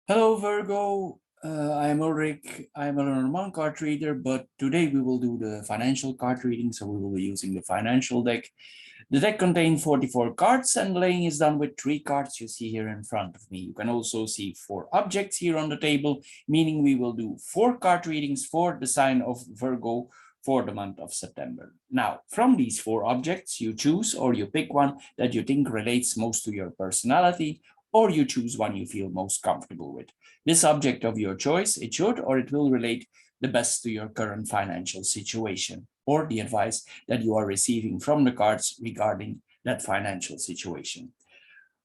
Hello, Virgo. I'm Ulrich. I'm a normal card reader, but today we will do the financial card reading. So we will be using the financial deck. The deck contains 44 cards and laying is done with 3 cards you see here in front of me. You can also see 4 objects here on the table, meaning we will do 4 card readings for the sign of Virgo for the month of September. Now, from these 4 objects, you choose or you pick one that you think relates most to your personality, or you choose one you feel most comfortable with. This object of your choice, it should or it will relate the best to your current financial situation or the advice that you are receiving from the cards regarding that financial situation.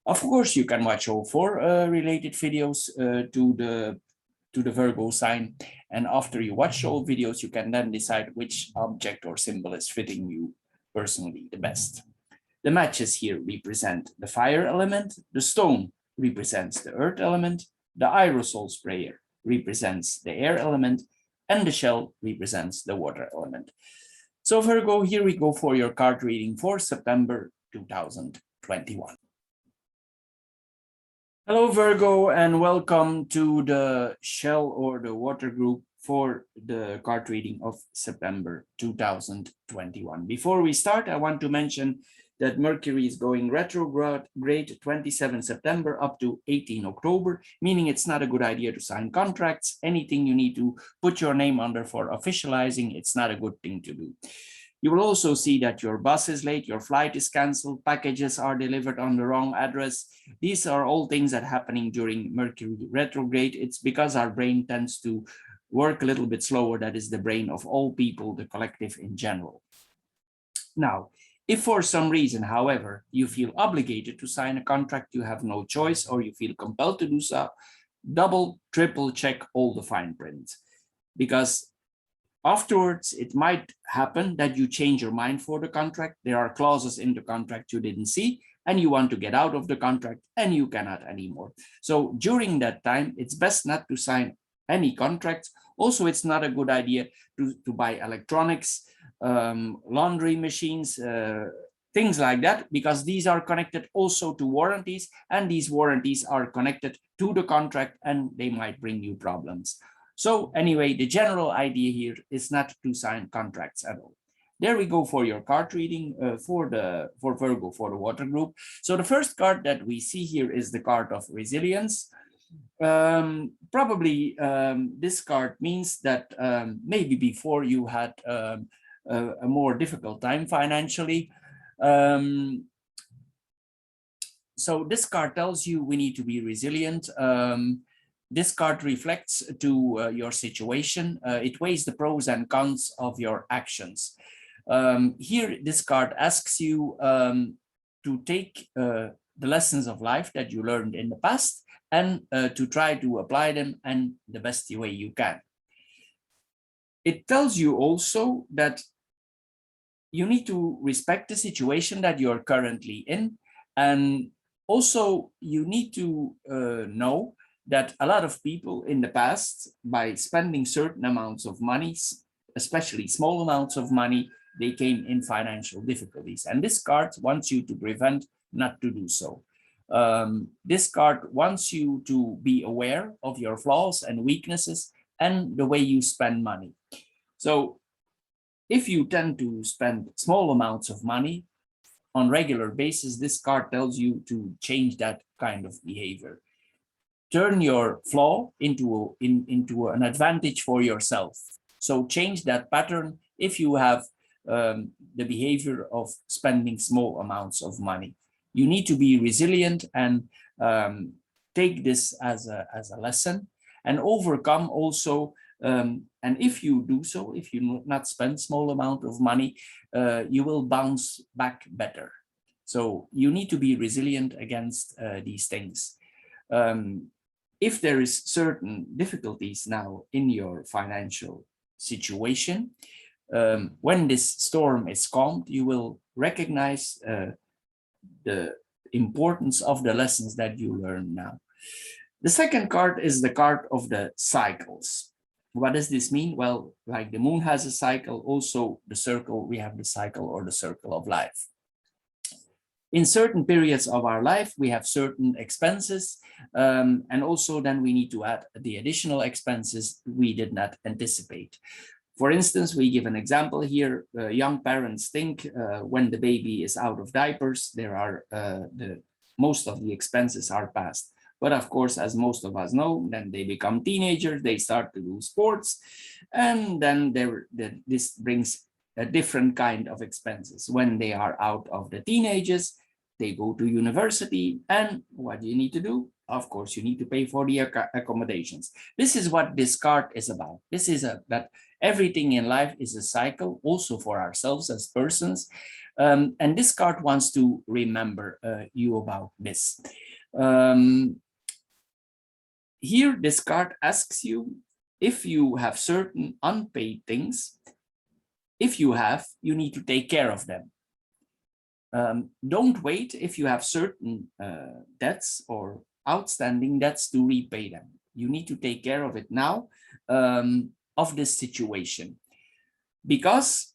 Of course, you can watch all 4 related videos to the Virgo sign, and after you watch all videos, you can then decide which object or symbol is fitting you personally the best. The matches here represent the fire element, the stone represents the earth element, the aerosol sprayer represents the air element, and the shell represents the water element. So Virgo, here we go for your card reading for September 2021. Hello Virgo, and welcome to the shell or the water group for the card reading of September 2021. Before we start, I want to mention that Mercury is going retrograde 27 September up to 18 October, meaning it's not a good idea to sign contracts. Anything you need to put your name under for officializing, it's not a good thing to do. You will also see that your bus is late, your flight is canceled, packages are delivered on the wrong address. These are all things that are happening during Mercury retrograde. It's because our brain tends to work a little bit slower. That is the brain of all people, the collective in general. Now, if for some reason, however, you feel obligated to sign a contract, you have no choice, or you feel compelled to do so, double, triple check all the fine print. Because afterwards, it might happen that you change your mind for the contract. There are clauses in the contract you didn't see, and you want to get out of the contract, and you cannot anymore. So during that time, it's best not to sign any contracts. Also, it's not a good idea to buy electronics, laundry machines, things like that, because these are connected also to warranties, and these warranties are connected to the contract, and they might bring you problems. So anyway, the general idea here is not to sign contracts at all. There we go for your card reading for Virgo, for the water group. So the first card that we see here is the card of resilience. Probably this card means that maybe before you had a more difficult time financially. So this card tells you we need to be resilient. This card reflects to your situation. It weighs the pros and cons of your actions. Here, this card asks you to take the lessons of life that you learned in the past and to try to apply them in the best way you can. It tells you also that you need to respect the situation that you're currently in, and also you need to know that a lot of people in the past, by spending certain amounts of money, especially small amounts of money, they came in financial difficulties. And this card wants you to prevent not to do so. This card wants you to be aware of your flaws and weaknesses and the way you spend money. So if you tend to spend small amounts of money on regular basis, this card tells you to change that kind of behavior. Turn your flaw into an advantage for yourself. So change that pattern if you have the behavior of spending small amounts of money. You need to be resilient and take this as a lesson and overcome also. And if you do so, if you not spend small amount of money, you will bounce back better. So you need to be resilient against these things. If there is certain difficulties now in your financial situation, when this storm is calmed, you will recognize the importance of the lessons that you learn now. The second card is the card of the cycles. What does this mean? Well, like the moon has a cycle, also the circle, we have the cycle or the circle of life. In certain periods of our life, we have certain expenses, and also then we need to add the additional expenses we did not anticipate. For instance, we give an example here. Young parents think when the baby is out of diapers, most of the expenses are past. But of course, as most of us know, then they become teenagers, they start to do sports, and then this brings a different kind of expenses. When they are out of the teenagers, they go to university, and what do you need to do? Of course, you need to pay for the accommodations. This is what this card is about. This is that everything in life is a cycle, also for ourselves as persons. And this card wants to remember you about this. Here, this card asks you if you have certain unpaid things. If you have, you need to take care of them. Don't wait if you have certain debts or outstanding debts to repay them. You need to take care of it now, of this situation, because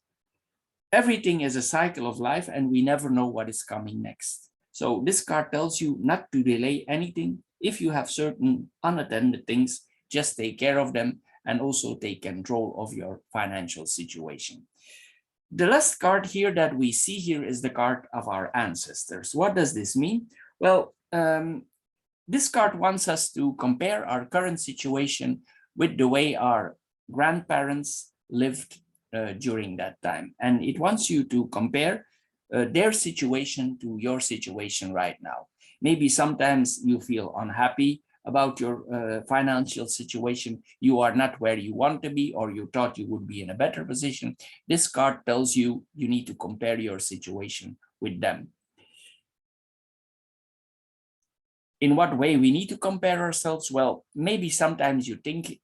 everything is a cycle of life and we never know what is coming next. So this card tells you not to delay anything. If you have certain unattended things, just take care of them and also take control of your financial situation. The last card here that we see here is the card of our ancestors. What does this mean? Well, this card wants us to compare our current situation with the way our grandparents lived during that time. And it wants you to compare their situation to your situation right now. Maybe sometimes you feel unhappy about your financial situation. You are not where you want to be, or you thought you would be in a better position. This card tells you you need to compare your situation with them. In what way we need to compare ourselves? Well, maybe sometimes you think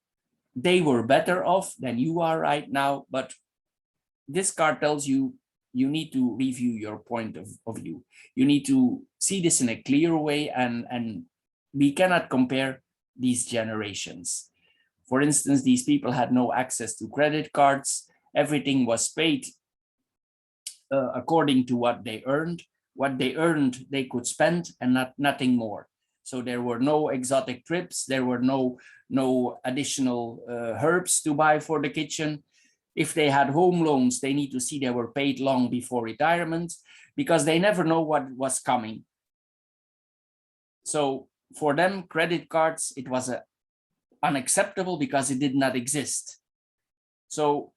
they were better off than you are right now, but this card tells you you need to review your point of view. You need to see this in a clear way, and we cannot compare these generations. For instance, these people had no access to credit cards. Everything was paid according to what they earned. What they earned, they could spend, and nothing more. So there were no exotic trips. There were no additional herbs to buy for the kitchen. If they had home loans, they need to see they were paid long before retirement, because they never know what was coming. So for them, credit cards, it was unacceptable because it did not exist. So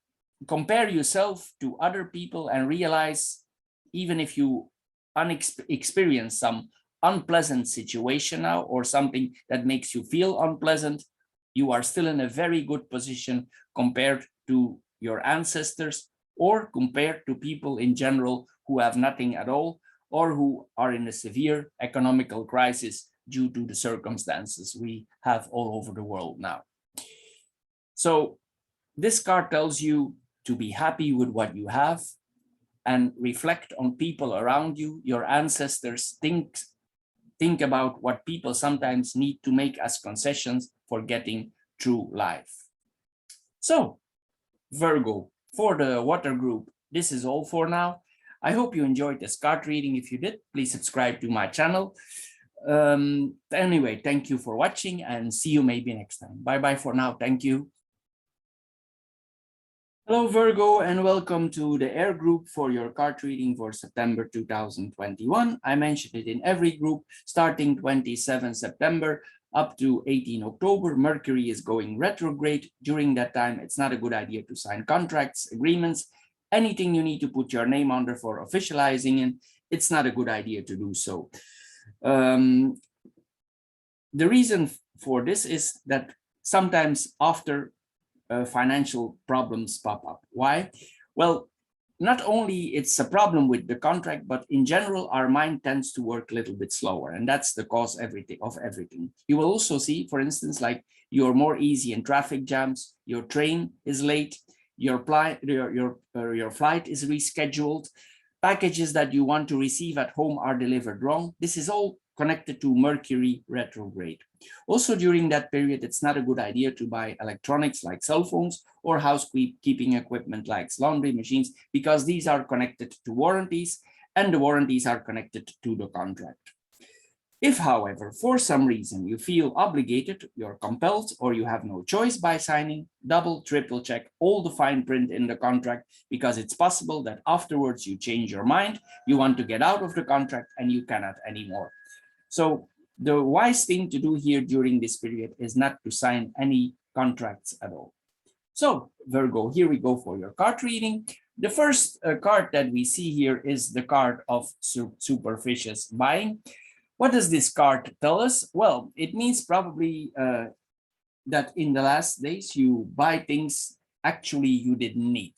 compare yourself to other people and realize, even if you experience some unpleasant situation now, or something that makes you feel unpleasant, you are still in a very good position compared to your ancestors, or compared to people in general who have nothing at all, or who are in a severe economical crisis due to the circumstances we have all over the world now. So this card tells you to be happy with what you have and reflect on people around you, your ancestors. Think about what people sometimes need to make as concessions for getting through life. So Virgo, for the water group, this is all for now. I hope you enjoyed this card reading. If you did, please subscribe to my channel. Anyway, thank you for watching, and see you maybe next time. Bye-bye for now. Thank you. Hello, Virgo, and welcome to the Air group for your card reading for September 2021. I mentioned it in every group, starting 27 September up to 18 October. Mercury is going retrograde. During that time, it's not a good idea to sign contracts, agreements, anything you need to put your name under for officializing it. It's not a good idea to do so. The reason for this is that sometimes after financial problems pop up. Why? Well, not only it's a problem with the contract, but in general, our mind tends to work a little bit slower, and that's the cause of everything. You will also see, for instance, like you're more easy in traffic jams, your train is late, your flight is rescheduled, packages that you want to receive at home are delivered wrong. This is all connected to Mercury retrograde. Also during that period, it's not a good idea to buy electronics like cell phones or housekeeping equipment like laundry machines, because these are connected to warranties, and the warranties are connected to the contract. If, however, for some reason you feel obligated, you're compelled, or you have no choice by signing, double, triple check all the fine print in the contract, because it's possible that afterwards you change your mind, you want to get out of the contract and you cannot anymore. So the wise thing to do here during this period is not to sign any contracts at all. So Virgo, here we go for your card reading. The first card that we see here is the card of superstitious buying. What does this card tell us? Well, it means probably that in the last days you buy things actually you didn't need.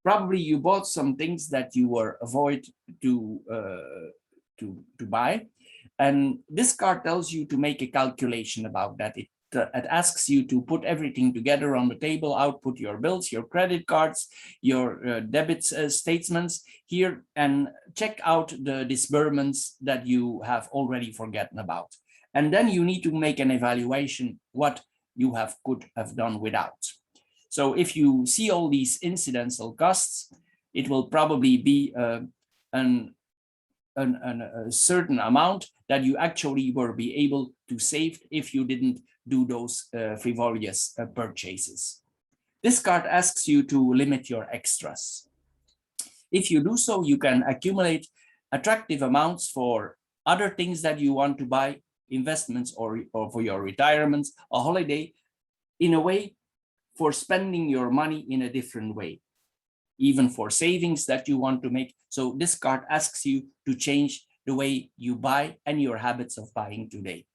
Probably you bought some things that you were avoid to buy. And this card tells you to make a calculation about that. It asks you to put everything together on the table, output your bills, your credit cards, your debit statements here, and check out the disbursements that you have already forgotten about. And then you need to make an evaluation what you could have done without. So if you see all these incidental costs, it will probably be a certain amount that you actually were be able to save if you didn't do those frivolous purchases. This card asks you to limit your extras. If you do so, you can accumulate attractive amounts for other things that you want to buy, investments or for your retirements, a holiday, in a way for spending your money in a different way, even for savings that you want to make. So this card asks you to change the way you buy and your habits of buying today.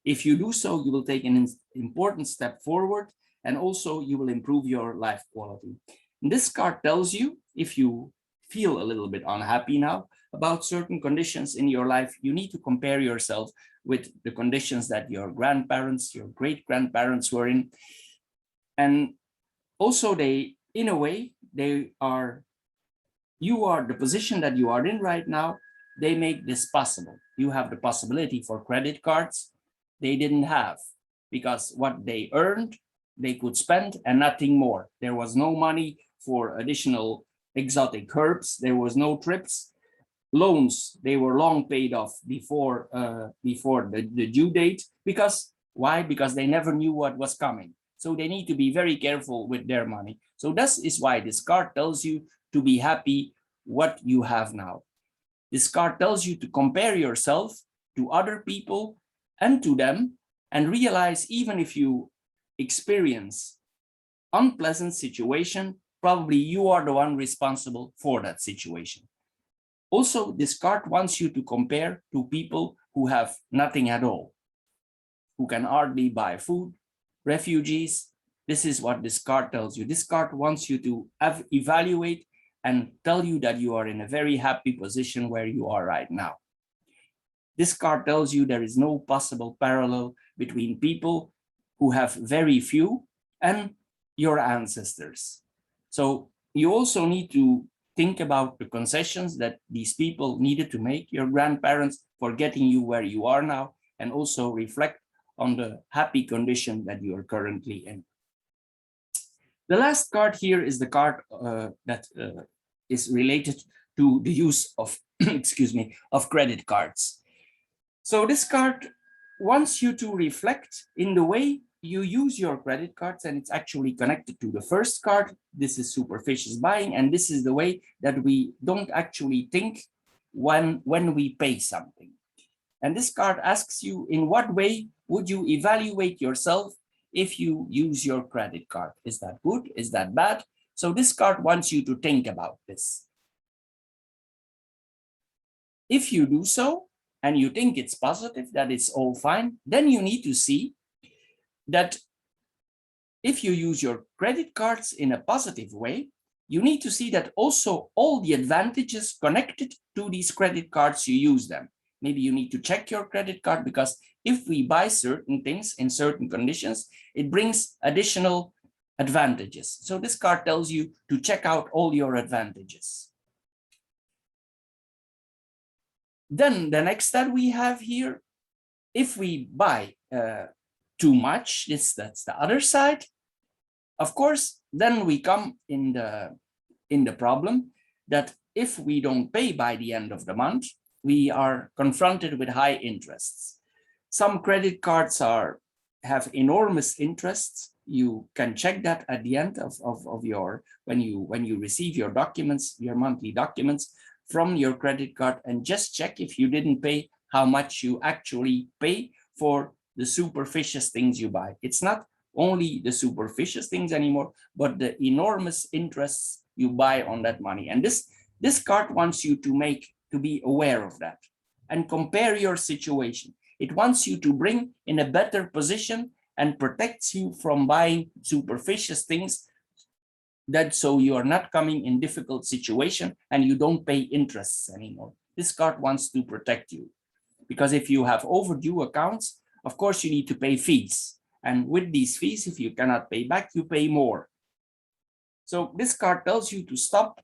If you do so, you will take an important step forward, and also you will improve your life quality. And this card tells you, if you feel a little bit unhappy now about certain conditions in your life, you need to compare yourself with the conditions that your grandparents, your great-grandparents were in. And also they, in a way, you are the position that you are in right now, they make this possible. You have the possibility for credit cards they didn't have, because what they earned, they could spend and nothing more. There was no money for additional exotic herbs. There was no trips. Loans, they were long paid off before the due date. Because why? Because they never knew what was coming. So they need to be very careful with their money. So this is why this card tells you to be happy what you have now. This card tells you to compare yourself to other people and to them, and realize even if you experience unpleasant situation, probably you are the one responsible for that situation. Also, this card wants you to compare to people who have nothing at all, who can hardly buy food, refugees. This is what this card tells you. This card wants you to evaluate and tell you that you are in a very happy position where you are right now. This card tells you there is no possible parallel between people who have very few and your ancestors. So you also need to think about the concessions that these people needed to make, your grandparents, for getting you where you are now, and also reflect on the happy condition that you are currently in. The last card here is the card that is related to the use of, excuse me, of credit cards. So this card wants you to reflect in the way you use your credit cards, and it's actually connected to the first card. This is superstitious buying, and this is the way that we don't actually think when we pay something. And this card asks you, in what way would you evaluate yourself if you use your credit card? Is that good? Is that bad? So this card wants you to think about this. If you do so, and you think it's positive, that it's all fine, then you need to see that if you use your credit cards in a positive way, you need to see that also all the advantages connected to these credit cards, you use them. Maybe you need to check your credit card, because if we buy certain things in certain conditions, it brings additional advantages. So this card tells you to check out all your advantages. Then the next that we have here, if we buy too much, that's the other side. Of course, then we come in the problem that if we don't pay by the end of the month, we are confronted with high interests. Some credit cards have enormous interests. You can check that at the end of your, when you receive your documents, your monthly documents from your credit card, and just check if you didn't pay, how much you actually pay for the superficial things you buy. It's not only the superficial things anymore, but the enormous interests you buy on that money. And this card wants you to be aware of that and compare your situation. It wants you to bring in a better position and protects you from buying superficial things, that so you are not coming in difficult situation and you don't pay interests anymore. This card wants to protect you, because if you have overdue accounts, of course you need to pay fees. And with these fees, if you cannot pay back, you pay more. So this card tells you to stop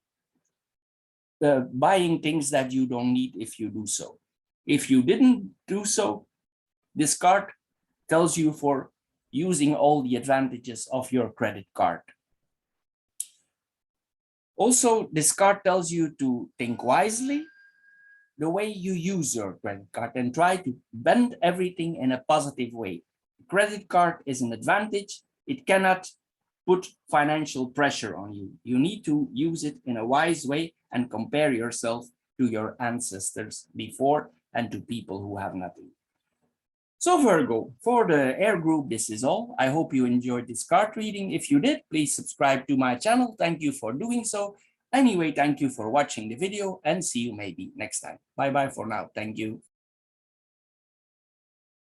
buying things that you don't need if you do so. If you didn't do so, this card tells you for using all the advantages of your credit card. Also, this card tells you to think wisely the way you use your credit card and try to bend everything in a positive way. Credit card is an advantage. It cannot put financial pressure on you. You need to use it in a wise way and compare yourself to your ancestors before and to people who have nothing. So Virgo, for the air group, this is all. I hope you enjoyed this card reading. If you did, please subscribe to my channel. Thank you for doing so. Anyway, thank you for watching the video and see you maybe next time. Bye-bye for now. Thank you.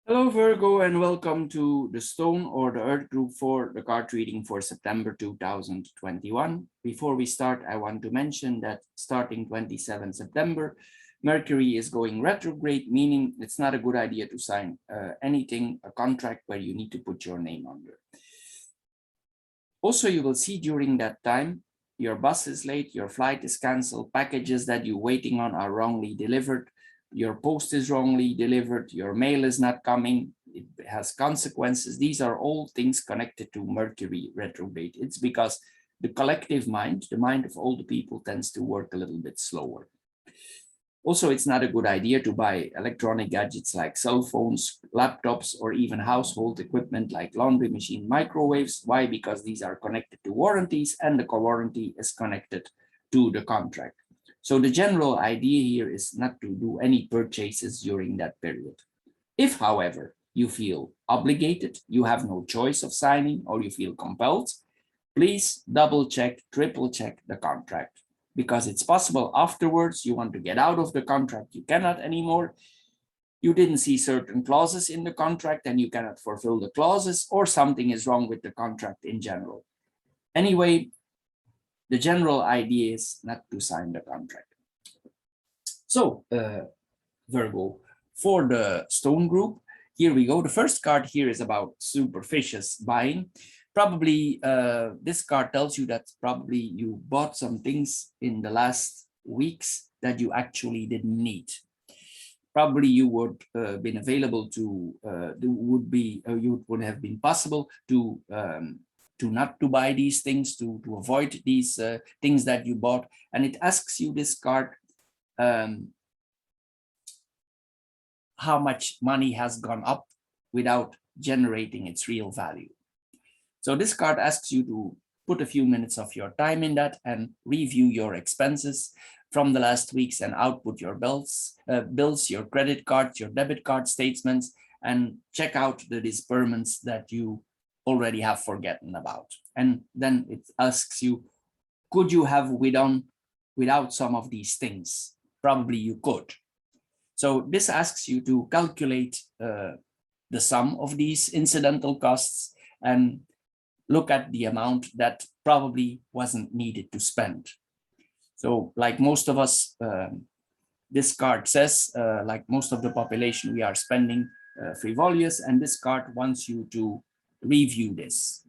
Hello Virgo, and welcome to the Stone or the Earth group for the card reading for September 2021. Before we start, I want to mention that starting 27 September, Mercury is going retrograde, meaning it's not a good idea to sign anything, a contract where you need to put your name under. Also, you will see during that time, your bus is late, your flight is canceled, packages that you're waiting on are wrongly delivered, your post is wrongly delivered, your mail is not coming, it has consequences. These are all things connected to Mercury retrograde. It's because the collective mind, the mind of all the people, tends to work a little bit slower. Also, it's not a good idea to buy electronic gadgets like cell phones, laptops, or even household equipment like laundry machine, microwaves. Why? Because these are connected to warranties and the warranty is connected to the contract. So the general idea here is not to do any purchases during that period. If, however, you feel obligated, you have no choice of signing, or you feel compelled, please double check, triple check the contract. Because it's possible afterwards you want to get out of the contract, you cannot anymore. You didn't see certain clauses in the contract and you cannot fulfill the clauses, or something is wrong with the contract in general. Anyway, the general idea is not to sign the contract. So, Virgo, for the Stone group, here we go. The first card here is about superstitious buying. Probably this card tells you that probably you bought some things in the last weeks that you actually didn't need. Probably you would been available to you would have been possible to not to buy these things, to avoid these things that you bought. And it asks you, this card, how much money has gone up without generating its real value. So this card asks you to put a few minutes of your time in that and review your expenses from the last weeks and output your bills, your credit cards, your debit card statements, and check out the disbursements that you already have forgotten about. And then it asks you, could you have done without some of these things? Probably you could. So this asks you to calculate the sum of these incidental costs and look at the amount that probably wasn't needed to spend. So like most of us, this card says, like most of the population, we are spending frivolous, and this card wants you to review this.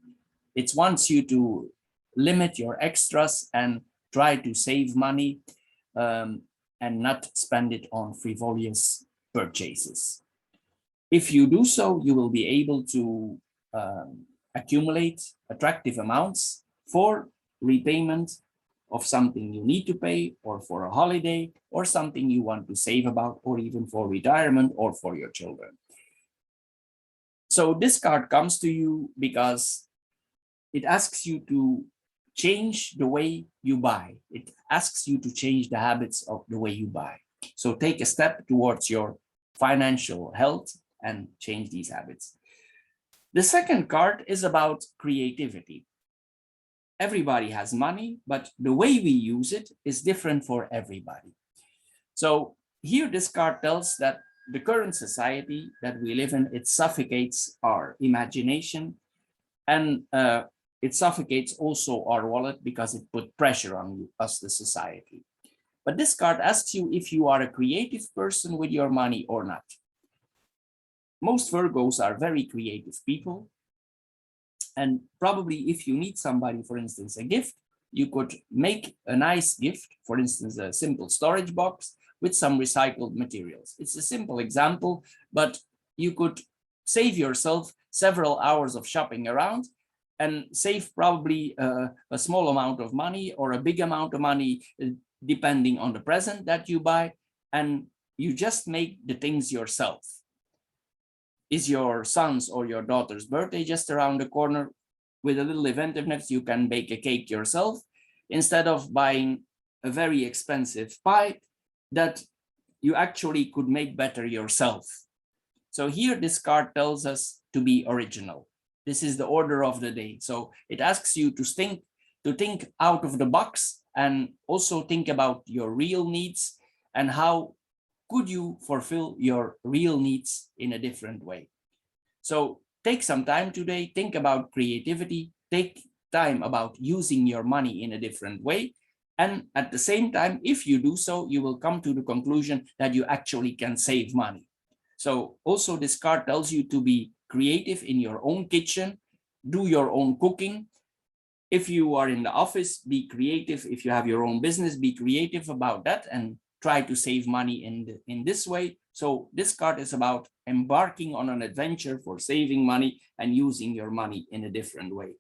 It wants you to limit your extras and try to save money and not spend it on frivolous purchases. If you do so, you will be able to accumulate attractive amounts for repayment of something you need to pay, or for a holiday, or something you want to save about, or even for retirement or for your children. So this card comes to you because it asks you to change the way you buy. It asks you to change the habits of the way you buy. So take a step towards your financial health and change these habits. The second card is about creativity. Everybody has money, but the way we use it is different for everybody. So here this card tells that the current society that we live in, it suffocates our imagination, and it suffocates also our wallet because it put pressure on us, the society. But this card asks you if you are a creative person with your money or not. Most Virgos are very creative people. And probably if you need somebody, for instance, a gift, you could make a nice gift, for instance, a simple storage box with some recycled materials. It's a simple example, but you could save yourself several hours of shopping around and save probably a small amount of money or a big amount of money, depending on the present that you buy, and you just make the things yourself. Is your son's or your daughter's birthday just around the corner? With a little inventiveness, you can bake a cake yourself instead of buying a very expensive pie that you actually could make better yourself. So here this card tells us to be original. This is the order of the day. So it asks you to think out of the box and also think about your real needs and how could you fulfill your real needs in a different way. So take some time today, think about creativity, take time about using your money in a different way. And at the same time, if you do so, you will come to the conclusion that you actually can save money. So also this card tells you to be creative in your own kitchen, do your own cooking. If you are in the office, be creative. If you have your own business, be creative about that and try to save money in this way. So this card is about embarking on an adventure for saving money and using your money in a different way.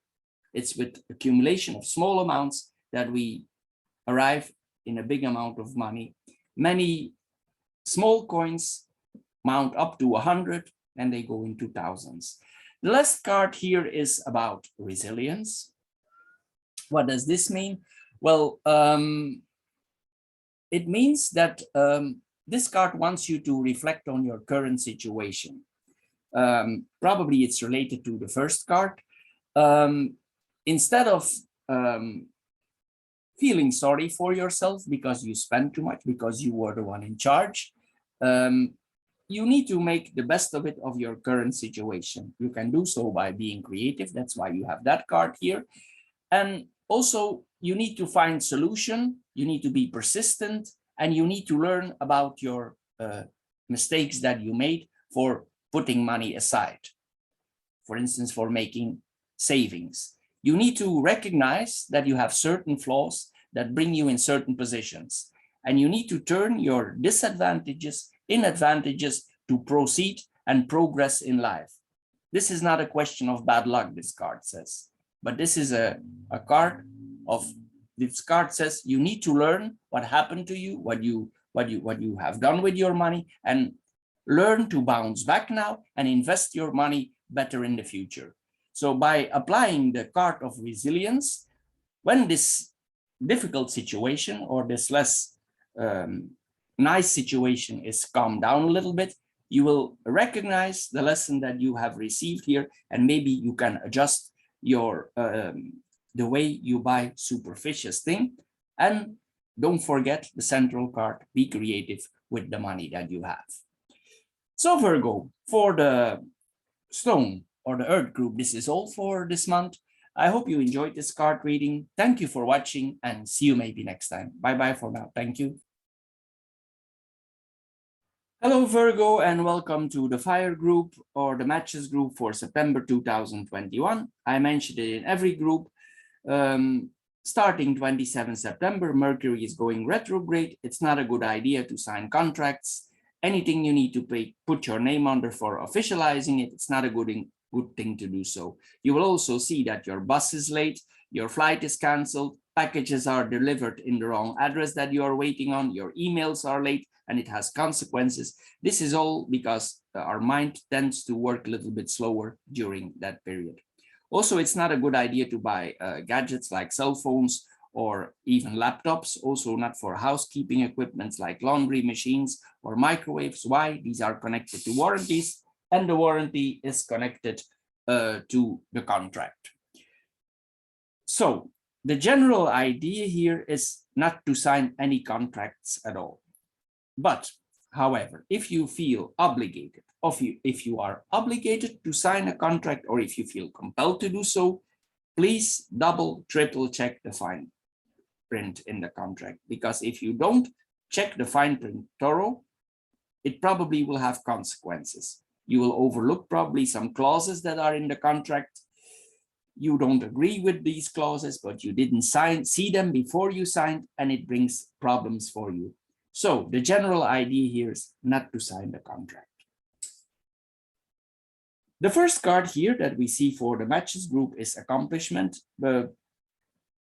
It's with accumulation of small amounts that we arrive in a big amount of money. Many small coins mount up to 100 and they go into thousands. The last card here is about resilience. What does this mean? Well, it means that this card wants you to reflect on your current situation. Probably it's related to the first card. Instead of feeling sorry for yourself because you spent too much, because you were the one in charge, you need to make the best of it of your current situation. You can do so by being creative. That's why you have that card here. And also, you need to find solution. You need to be persistent, and you need to learn about your mistakes that you made for putting money aside. For instance, for making savings. You need to recognize that you have certain flaws that bring you in certain positions, and you need to turn your disadvantages in advantages to proceed and progress in life. This is not a question of bad luck, this card says, but this is a card of, this card says you need to learn what happened to you, what you have done with your money, and learn to bounce back now and invest your money better in the future. So by applying the card of resilience, when this difficult situation or this less nice situation is calmed down a little bit, you will recognize the lesson that you have received here, and maybe you can adjust your the way you buy superficious thing. And don't forget the central card, be creative with the money that you have. So Virgo, for the stone or the earth group, this is all for this month. I hope you enjoyed this card reading. Thank you for watching, and see you maybe next time. Bye bye for now. Thank you. Hello Virgo, and welcome to the fire group or the matches group for September 2021. I mentioned it in every group. Starting 27 September, Mercury is going retrograde. It's not a good idea to sign contracts. Anything you need to put your name under for officializing it, it's not a good thing to do so. You will also see that your bus is late, your flight is canceled, packages are delivered in the wrong address that you are waiting on, your emails are late, and it has consequences. This is all because our mind tends to work a little bit slower during that period. Also, it's not a good idea to buy gadgets like cell phones or even laptops, also not for housekeeping equipments like laundry machines or microwaves. Why? These are connected to warranties, and the warranty is connected to the contract. So the general idea here is not to sign any contracts at all. But however, if you feel obligated, if you are obligated to sign a contract, or if you feel compelled to do so, please double, triple check the fine print in the contract. Because if you don't check the fine print thorough, it probably will have consequences. You will overlook probably some clauses that are in the contract. You don't agree with these clauses, but you didn't see them before you signed, and it brings problems for you. So the general idea here is not to sign the contract. The first card here that we see for the matches group is accomplishment.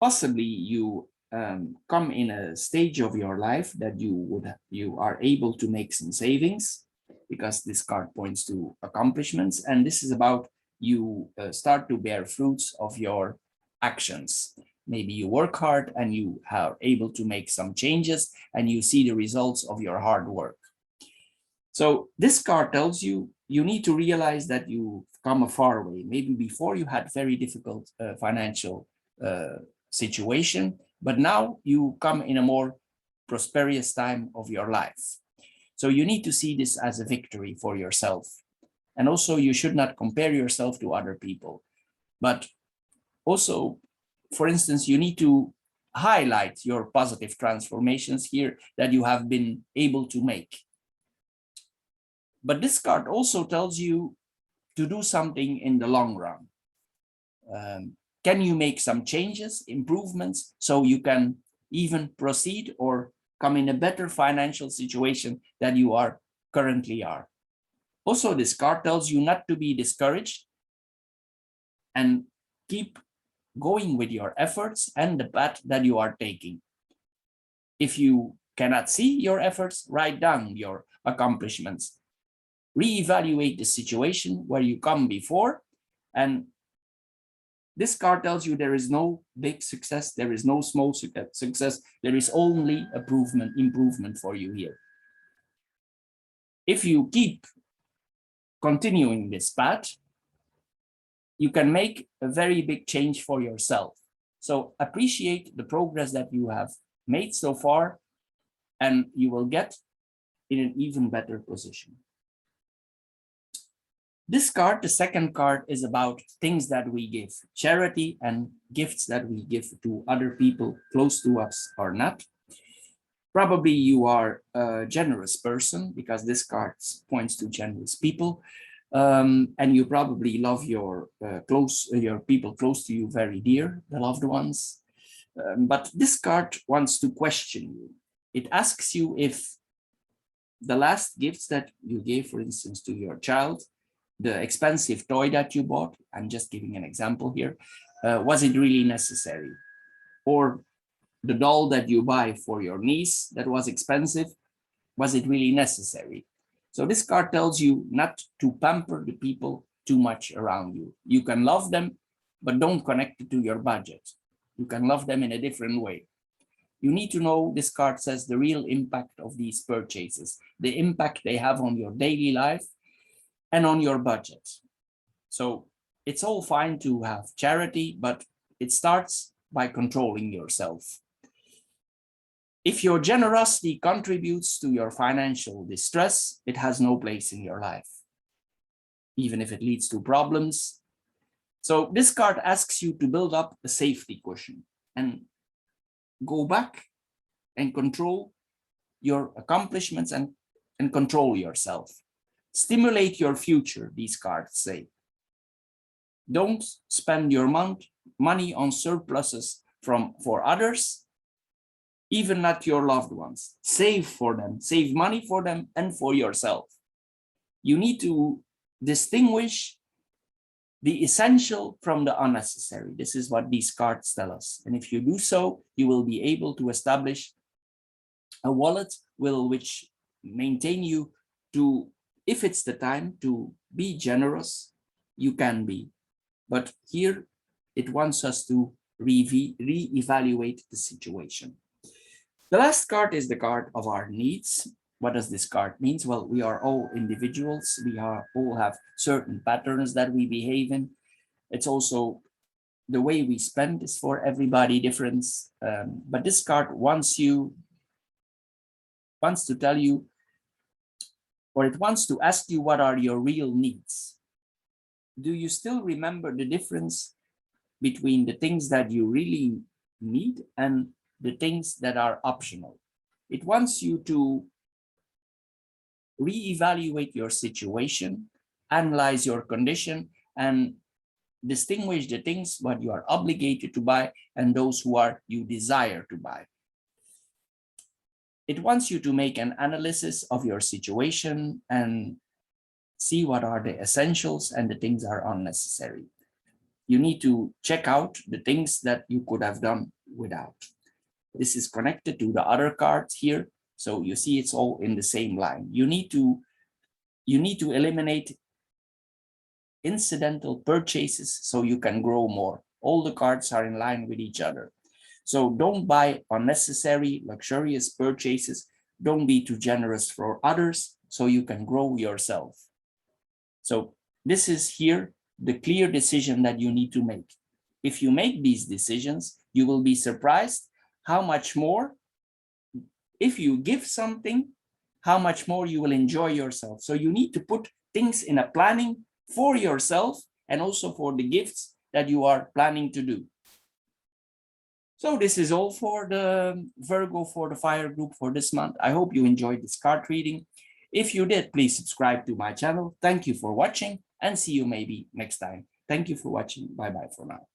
Possibly you come in a stage of your life that you are able to make some savings, because this card points to accomplishments, and this is about you start to bear fruits of your actions. Maybe you work hard and you are able to make some changes, and you see the results of your hard work. So this card tells you you need to realize that you've come a far way. Maybe before you had very difficult financial situation, but now you come in a more prosperous time of your life. So you need to see this as a victory for yourself. And also you should not compare yourself to other people. But also, for instance, you need to highlight your positive transformations here that you have been able to make. But this card also tells you to do something in the long run. Can you make some changes, improvements, so you can even proceed or come in a better financial situation than you are currently are? Also, this card tells you not to be discouraged and keep going with your efforts and the path that you are taking. If you cannot see your efforts, write down your accomplishments. Reevaluate the situation where you come before, and this card tells you there is no big success, there is no small success, there is only improvement for you here. If you keep continuing this path, you can make a very big change for yourself. So appreciate the progress that you have made so far, and you will get in an even better position. This card, the second card, is about things that we give, charity and gifts that we give to other people close to us or not. Probably you are a generous person, because this card points to generous people. And you probably love your people close to you very dear, the loved ones. But this card wants to question you. It asks you if the last gifts that you gave, for instance, to your child, the expensive toy that you bought, I'm just giving an example here, was it really necessary? Or the doll that you buy for your niece that was expensive, was it really necessary? So this card tells you not to pamper the people too much around you. You can love them, but don't connect it to your budget. You can love them in a different way. You need to know, this card says, the real impact of these purchases, the impact they have on your daily life and on your budget. So it's all fine to have charity, but it starts by controlling yourself. If your generosity contributes to your financial distress, it has no place in your life, even if it leads to problems. So this card asks you to build up a safety cushion and go back and control your accomplishments and control yourself. Stimulate your future, these cards say. Don't spend your money on surpluses for others, even not your loved ones. Save for them, save money for them and for yourself. You need to distinguish the essential from the unnecessary. This is what these cards tell us. And if you do so, you will be able to establish a wallet which maintain you to, if it's the time to be generous, you can be. But here it wants us to re-evaluate the situation. The last card is the card of our needs. What does this card mean? Well, we are all individuals. We all have certain patterns that we behave in. It's also the way we spend is for everybody different. But this card wants to tell you, or it wants to ask you, what are your real needs? Do you still remember the difference between the things that you really need and the things that are optional? It wants you to reevaluate your situation, analyze your condition, and distinguish the things what you are obligated to buy and those who are you desire to buy. It wants you to make an analysis of your situation and see what are the essentials and the things are unnecessary. You need to check out the things that you could have done without. This is connected to the other cards here. So you see it's all in the same line. You need to eliminate incidental purchases so you can grow more. All the cards are in line with each other. So don't buy unnecessary, luxurious purchases. Don't be too generous for others so you can grow yourself. So this is here the clear decision that you need to make. If you make these decisions, you will be surprised how much more, if you give something, how much more you will enjoy yourself. So you need to put things in a planning for yourself and also for the gifts that you are planning to do. So this is all for the Virgo, for the fire group for this month. I hope you enjoyed this card reading. If you did, please subscribe to my channel. Thank you for watching and see you maybe next time. Thank you for watching. Bye-bye for now.